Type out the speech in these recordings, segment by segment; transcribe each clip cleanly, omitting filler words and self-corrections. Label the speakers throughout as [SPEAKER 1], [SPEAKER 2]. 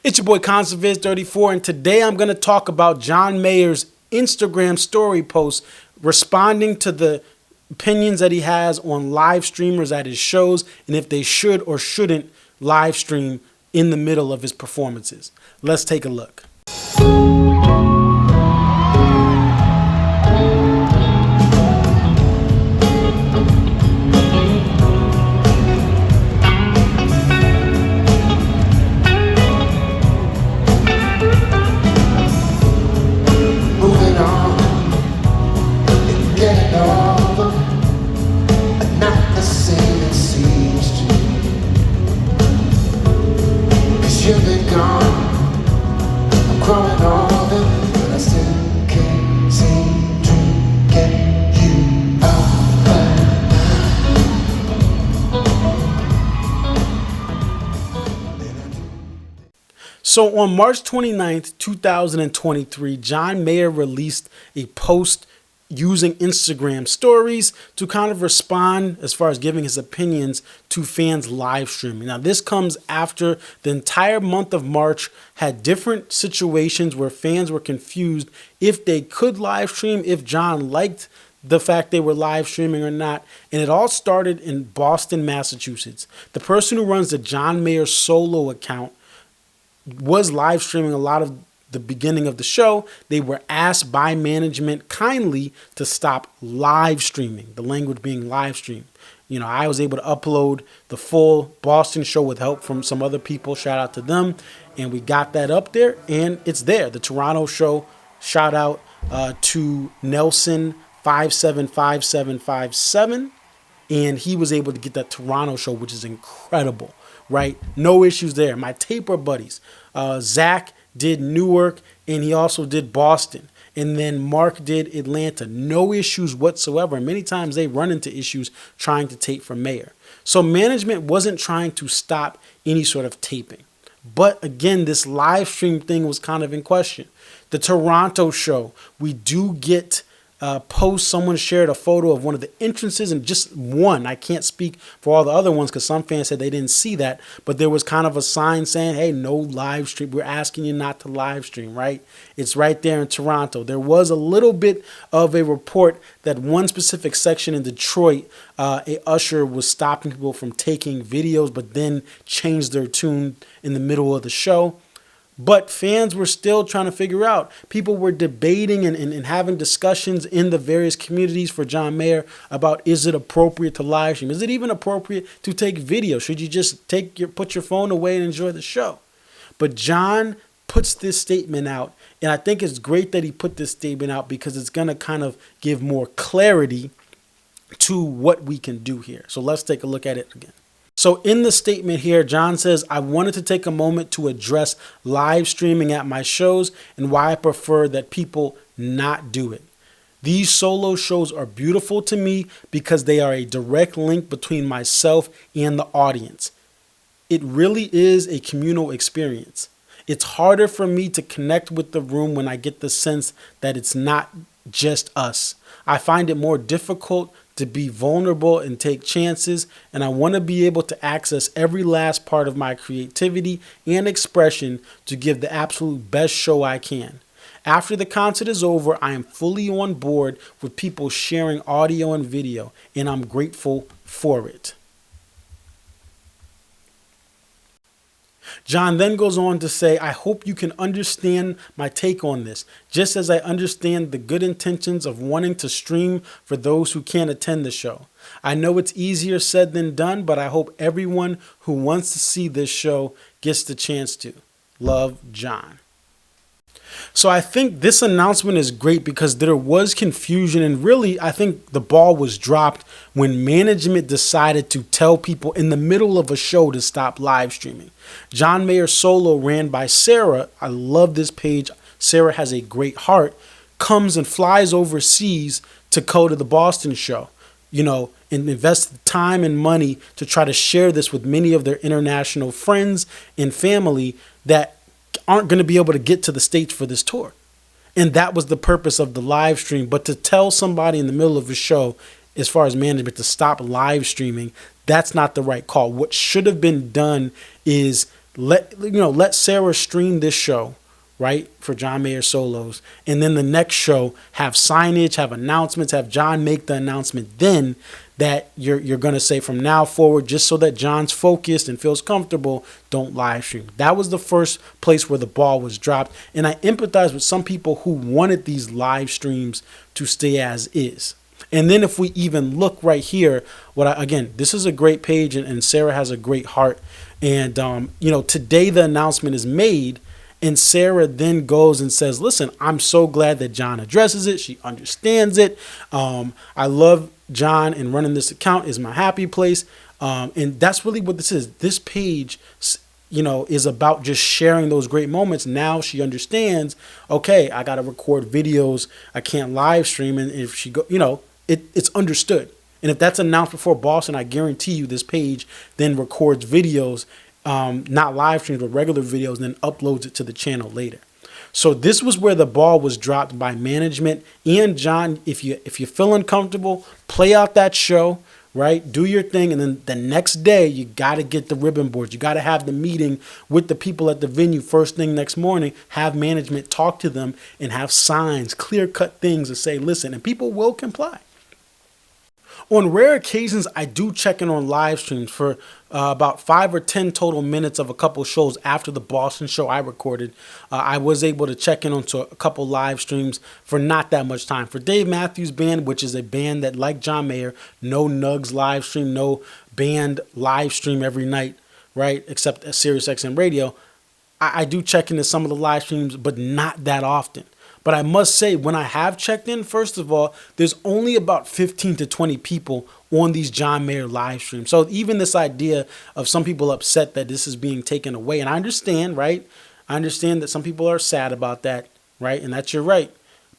[SPEAKER 1] It's your boy ConserViz34, and today I'm going to talk about John Mayer's Instagram story post responding to the opinions that he has on live streamers at his shows and if they should or shouldn't live stream in the middle of his performances. Let's take a look. So on March 29th, 2023, John Mayer released a post using Instagram stories to kind of respond as far as giving his opinions to fans live streaming. Now, this comes after the entire month of March had different situations where fans were confused if they could live stream, if John liked the fact they were live streaming or not. And it all started in Boston, Massachusetts. The person who runs the John Mayer solo account was live streaming a lot of the beginning of the show. They were asked by management kindly to stop live streaming, the language being live stream. You know, I was able to upload the full Boston show with help from some other people. Shout out to them. And we got that up there and it's there. The Toronto show, shout out to Nelson 575757. And he was able to get that Toronto show, which is incredible. Right? No issues there. My taper buddies, Zach did Newark and he also did Boston. And then Mark did Atlanta. No issues whatsoever. And many times they run into issues trying to tape for Mayer. So management wasn't trying to stop any sort of taping. But again, this live stream thing was kind of in question. The Toronto show, we do get post, someone shared a photo of one of the entrances and just one. I can't speak for all the other ones because some fans said they didn't see that, but there was kind of a sign saying, hey, no live stream. We're asking you not to live stream, right? It's right there in Toronto. There was a little bit of a report that one specific section in Detroit, a usher was stopping people from taking videos, but then changed their tune in the middle of the show. But fans were still trying to figure out. People were debating and having discussions in the various communities for John Mayer about, is it appropriate to live stream? Is it even appropriate to take video? Should you just put your phone away and enjoy the show? But John puts this statement out, and I think it's great that he put this statement out because it's going to kind of give more clarity to what we can do here. So let's take a look at it again. So in the statement here, John says, I wanted to take a moment to address live streaming at my shows and why I prefer that people not do it. These solo shows are beautiful to me because they are a direct link between myself and the audience. It really is a communal experience. It's harder for me to connect with the room when I get the sense that it's not just us. I find it more difficult to be vulnerable and take chances, and I want to be able to access every last part of my creativity and expression to give the absolute best show I can. After the concert is over, I am fully on board with people sharing audio and video, and I'm grateful for it. John then goes on to say, I hope you can understand my take on this, just as I understand the good intentions of wanting to stream for those who can't attend the show. I know it's easier said than done, but I hope everyone who wants to see this show gets the chance to. Love, John. So I think this announcement is great because there was confusion, and really I think the ball was dropped when management decided to tell people in the middle of a show to stop live streaming. John Mayer Solo, ran by Sarah, I love this page, Sarah has a great heart, comes and flies overseas to go to the Boston show, you know, and invest time and money to try to share this with many of their international friends and family that aren't going to be able to get to the States for this tour. And that was the purpose of the live stream. But to tell somebody in the middle of a show, as far as management, to stop live streaming, that's not the right call. What should have been done is let Sarah stream this show, right, for John Mayer solos, and then the next show have signage, have announcements, have John make the announcement. Then that you're gonna say from now forward, just so that John's focused and feels comfortable, don't live stream. That was the first place where the ball was dropped, and I empathize with some people who wanted these live streams to stay as is. And then if we even look right here, again, this is a great page, and Sarah has a great heart. And today the announcement is made, and Sarah then goes and says, listen, I'm so glad that John addresses it. She understands it. I love John, and running this account is my happy place. And that's really what this is. This page, is about just sharing those great moments. Now she understands, okay, I got to record videos. I can't live stream. And if she it's understood. And if that's announced before Boston, I guarantee you this page then records videos, not live streams, but regular videos, and then uploads it to the channel later. So this was where the ball was dropped by management. And John, if you feel uncomfortable, play out that show, right? Do your thing. And then the next day, you got to get the ribbon boards. You got to have the meeting with the people at the venue first thing next morning, have management talk to them, and have signs, clear-cut things to say, listen, and people will comply. On rare occasions, I do check in on live streams for about 5 or 10 total minutes of a couple shows after the Boston show I recorded. I was able to check in onto a couple live streams for not that much time. For Dave Matthews Band, which is a band that, like John Mayer, no Nugs live stream, no band live stream every night, right, except at SiriusXM Radio, I do check into some of the live streams, but not that often. But I must say, when I have checked in, first of all, there's only about 15 to 20 people on these John Mayer live streams. So even this idea of some people upset that this is being taken away, and I understand, right? I understand that some people are sad about that, right? And that's your right.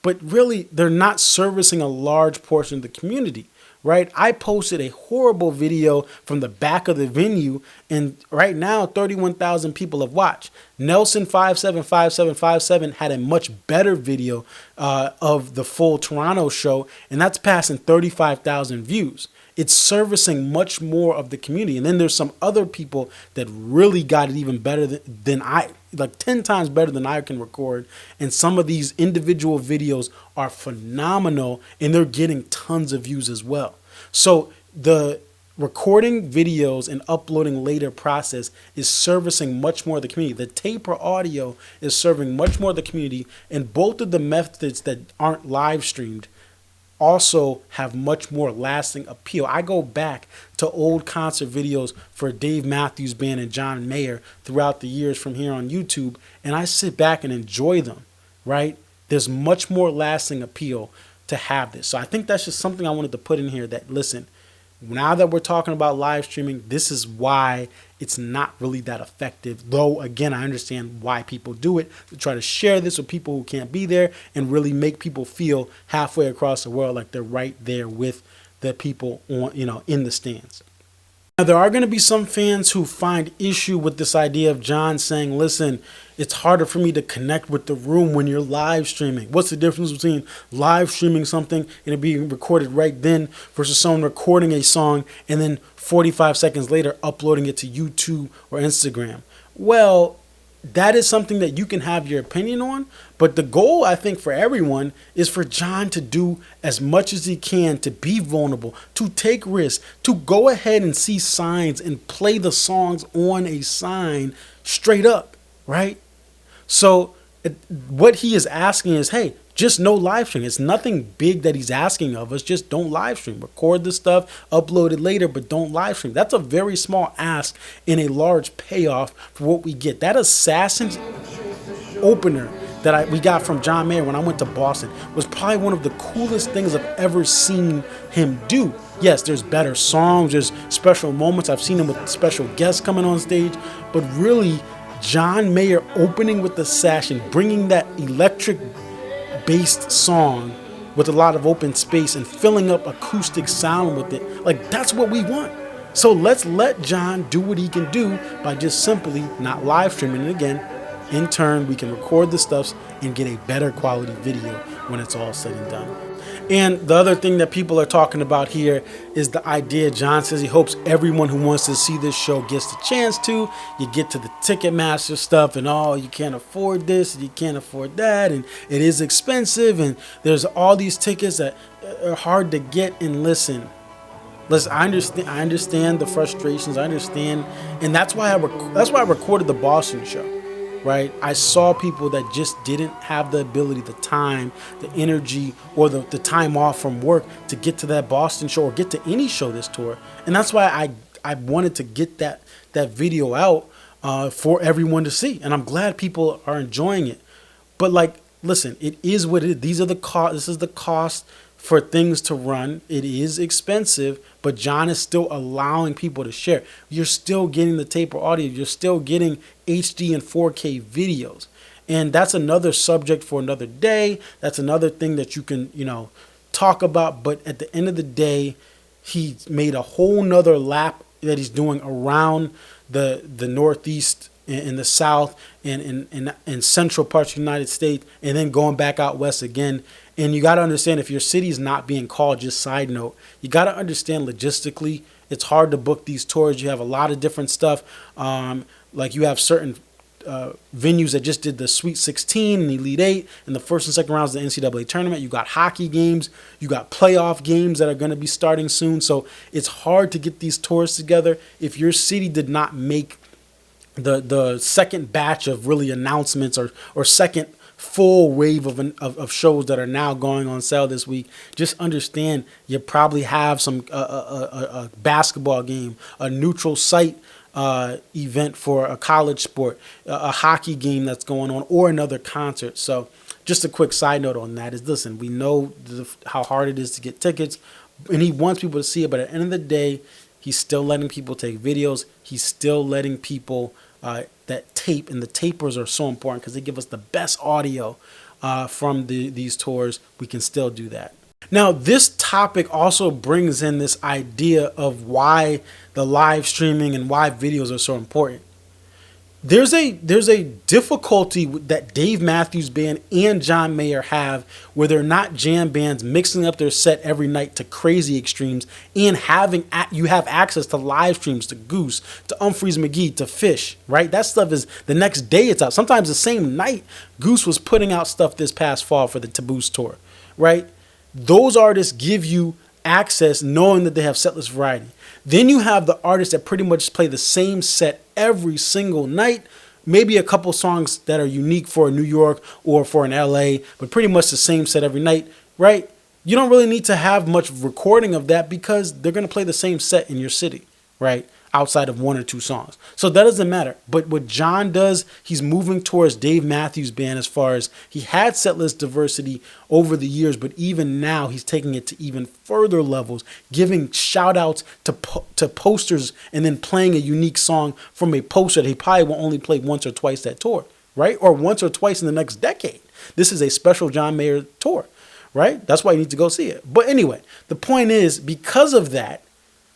[SPEAKER 1] But really, they're not servicing a large portion of the community, right? I posted a horrible video from the back of the venue, and right now 31,000 people have watched. Nelson575757 had a much better video of the full Toronto show, and that's passing 35,000 views. It's servicing much more of the community. And then there's some other people that really got it even better than I, like 10 times better than I can record. And some of these individual videos are phenomenal, and they're getting tons of views as well. So the recording videos and uploading later process is servicing much more of the community. The tape or audio is serving much more of the community, and both of the methods that aren't live streamed also have much more lasting appeal. I go back to old concert videos for Dave Matthews Band and John Mayer throughout the years from here on YouTube, and I sit back and enjoy them, right? There's much more lasting appeal to have this. So I think that's just something I wanted to put in here, that, listen, now that we're talking about live streaming, this is why it's not really that effective. Though, again, I understand why people do it, to try to share this with people who can't be there and really make people feel halfway across the world like they're right there with the people on, in the stands. Now, there are going to be some fans who find issue with this idea of John saying, listen, it's harder for me to connect with the room when you're live streaming. What's the difference between live streaming something and it being recorded right then versus someone recording a song and then 45 seconds later uploading it to YouTube or Instagram? Well, that is something that you can have your opinion on, but the goal, I think, for everyone is for John to do as much as he can to be vulnerable, to take risks, to go ahead and see signs and play the songs on a sign straight up, right? So what he is asking is, hey, just no live stream. It's nothing big that he's asking of us. Just don't live stream. Record the stuff, upload it later, but don't live stream. That's a very small ask and a large payoff for what we get. That Assassin's opener that we got from John Mayer when I went to Boston was probably one of the coolest things I've ever seen him do. Yes, there's better songs, there's special moments. I've seen him with special guests coming on stage, but really, John Mayer opening with the Assassin, bringing that electric based song with a lot of open space and filling up acoustic sound with it, like, that's what we want. So let's let John do what he can do by just simply not live streaming. And again, in turn, we can record the stuffs and get a better quality video when it's all said and done. And the other thing that people are talking about here is the idea. John says he hopes everyone who wants to see this show gets the chance to. You get to the Ticketmaster stuff and, oh, you can't afford this and you can't afford that, and it is expensive, and there's all these tickets that are hard to get. And listen, I understand the frustrations. I understand, and that's why I recorded the Boston show. Right? I saw people that just didn't have the ability, the time, the energy, or the time off from work to get to that Boston show or get to any show this tour. And that's why I wanted to get that video out for everyone to see. And I'm glad people are enjoying it. But like, listen, it is what it is. These are the cost. This is the cost for things to run. It is expensive, but John is still allowing people to share. You're still getting the taper audio. You're still getting HD and 4K videos. And that's another subject for another day. That's another thing that you can, talk about. But at the end of the day, he made a whole nother lap that he's doing around the Northeast in the South and in central parts of the United States, and then going back out west again. And you got to understand, if your city's not being called, just side note, you got to understand logistically, it's hard to book these tours. You have a lot of different stuff. Like you have certain venues that just did the Sweet 16 and Elite 8 and the first and second rounds of the NCAA tournament. You got hockey games. You got playoff games that are going to be starting soon. So it's hard to get these tours together. If your city did not make the second batch of really announcements or second full wave of shows that are now going on sale this week, just understand you probably have some a basketball game, a neutral site event for a college sport, a hockey game that's going on, or another concert. So just a quick side note on that is, listen, we know how hard it is to get tickets, and he wants people to see it, but at the end of the day, he's still letting people take videos. He's still letting people that tape, and the tapers are so important because they give us the best audio from these tours. We can still do that. Now, this topic also brings in this idea of why the live streaming and why videos are so important. There's a difficulty that Dave Matthews Band and John Mayer have where they're not jam bands mixing up their set every night to crazy extremes and you have access to live streams, to Goose, to Humphreys McGee, to Fish, right? That stuff is the next day it's out. Sometimes the same night. Goose was putting out stuff this past fall for the Taboos tour, right? Those artists give you access knowing that they have setlist variety. Then you have the artists that pretty much play the same set every single night, maybe a couple songs that are unique for New York or for an LA, but pretty much the same set every night, right? You don't really need to have much recording of that because they're going to play the same set in your city, right? Outside of one or two songs. So that doesn't matter. But what John does, he's moving towards Dave Matthews Band as far as he had setlist diversity over the years, but even now he's taking it to even further levels, giving shout outs to posters and then playing a unique song from a poster that he probably will only play once or twice that tour, right? Or once or twice in the next decade. This is a special John Mayer tour, right? That's why you need to go see it. But anyway, the point is, because of that,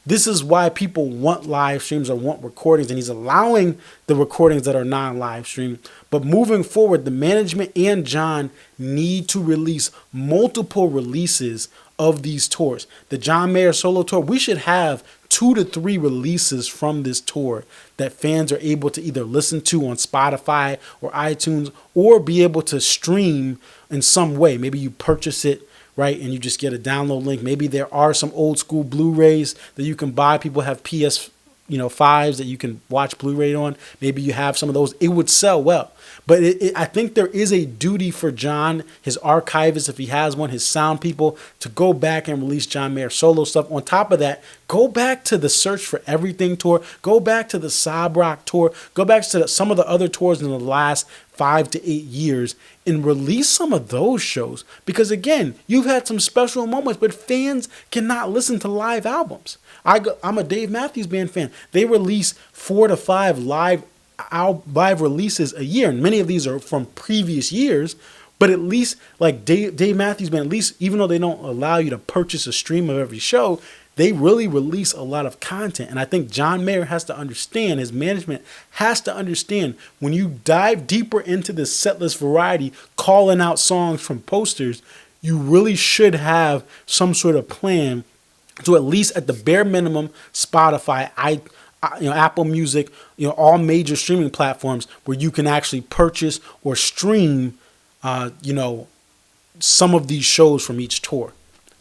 [SPEAKER 1] this is why people want live streams or want recordings, and he's allowing the recordings that are non-live stream. But moving forward, the management and John need to release multiple releases of these tours. The John Mayer solo tour, we should have 2 to 3 releases from this tour that fans are able to either listen to on Spotify or iTunes or be able to stream in some way. Maybe you purchase it, right, and you just get a download link. Maybe there are some old school Blu-rays that you can buy. People have PS5s that you can watch Blu-ray on. Maybe you have some of those. It would sell well. But I think there is a duty for John, his archivist, if he has one, his sound people, to go back and release John Mayer solo stuff. On top of that, go back to the Search for Everything tour. Go back to the Sob Rock tour. Go back to some of the other tours in the last 5 to 8 years and release some of those shows. Because again, you've had some special moments, but fans cannot listen to live albums. I'm a Dave Matthews Band fan. They release 4 to 5 live releases a year, and many of these are from previous years. But at least, like Dave Matthews Band, at least even though they don't allow you to purchase a stream of every show, they really release a lot of content. And I think John Mayer has to understand, his management has to understand, when you dive deeper into this setlist variety, calling out songs from posters, you really should have some sort of plan to, at least at the bare minimum, Spotify, Apple Music, all major streaming platforms, where you can actually purchase or stream, some of these shows from each tour.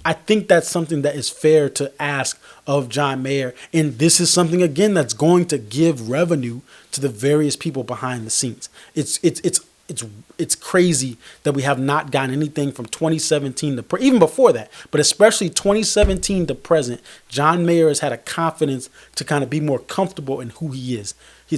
[SPEAKER 1] I think that's something that is fair to ask of John Mayer. And this is something, again, that's going to give revenue to the various people behind the scenes. It's crazy that we have not gotten anything from 2017 to even before that, but especially 2017 to present. John Mayer has had a confidence to kind of be more comfortable in who he is.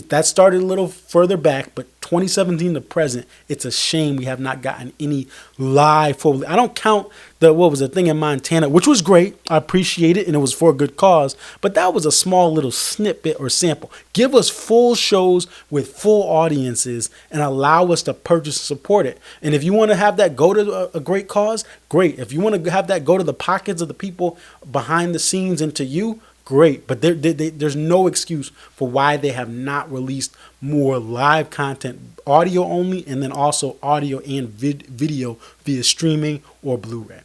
[SPEAKER 1] That started a little further back, but 2017 to present, it's a shame we have not gotten any live full. I don't count the thing in Montana, which was great. I appreciate it, and it was for a good cause. But that was a small little snippet or sample. Give us full shows with full audiences and allow us to purchase and support it. And if you want to have that go to a great cause, great. If you want to have that go to the pockets of the people behind the scenes and to you, great. But there's no excuse for why they have not released more live content, audio only, and then also audio and video via streaming or Blu-ray.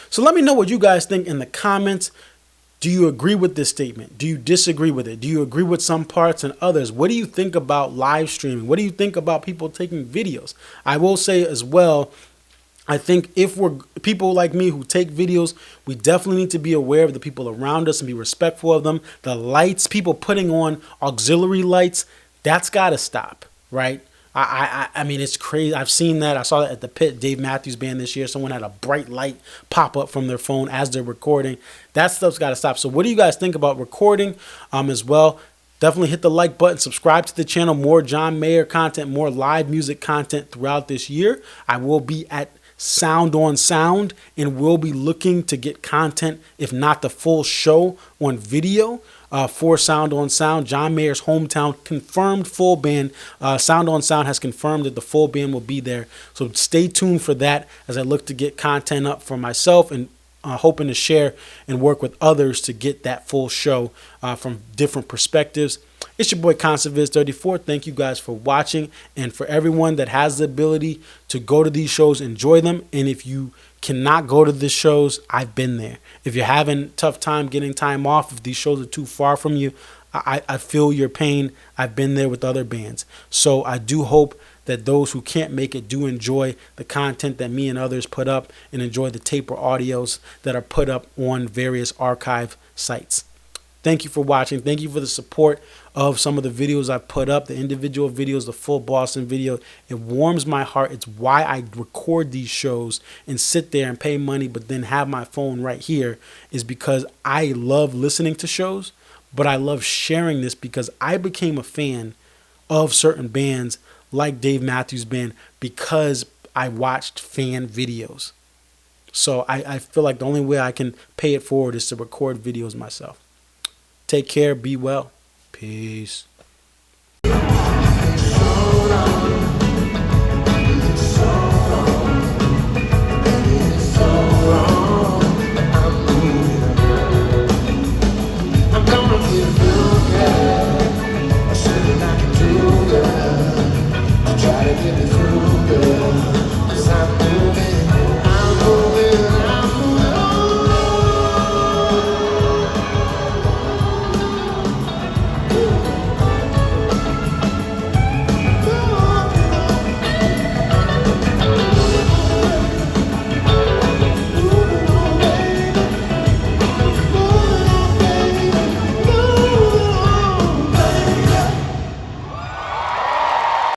[SPEAKER 1] So let me know what you guys think in the comments. Do you agree with this statement? Do you disagree with it? Do you agree with some parts and others? What do you think about live streaming? What do you think about people taking videos? I will say as well, I think if we're people like me who take videos, we definitely need to be aware of the people around us and be respectful of them. The lights, people putting on auxiliary lights, that's got to stop, right? I mean, it's crazy. I've seen that. I saw that at the Pit Dave Matthews Band this year. Someone had a bright light pop up from their phone as they're recording. That stuff's got to stop. So what do you guys think about recording as well? Definitely hit the like button, subscribe to the channel. More John Mayer content, more live music content throughout this year. I will be at Sound on Sound and we'll be looking to get content, if not the full show, on video for Sound on Sound. John Mayer's hometown, confirmed full band. Sound on Sound has confirmed that the full band will be there. So stay tuned for that as I look to get content up for myself and hoping to share and work with others to get that full show from different perspectives. It's your boy ConcertViz34. Thank you guys for watching, and for everyone that has the ability to go to these shows, enjoy them. And if you cannot go to the shows, I've been there. If you're having a tough time getting time off, if these shows are too far from you, I feel your pain. I've been there with other bands. So I do hope that those who can't make it do enjoy the content that me and others put up, and enjoy the tape or audios that are put up on various archive sites. Thank you for watching. Thank you for the support of some of the videos I put up, the individual videos, the full Boston video. It warms my heart. It's why I record these shows and sit there and pay money, but then have my phone right here, is because I love listening to shows, but I love sharing this because I became a fan of certain bands like Dave Matthews Band because I watched fan videos. So I feel like the only way I can pay it forward is to record videos myself. Take care. Be well. Peace.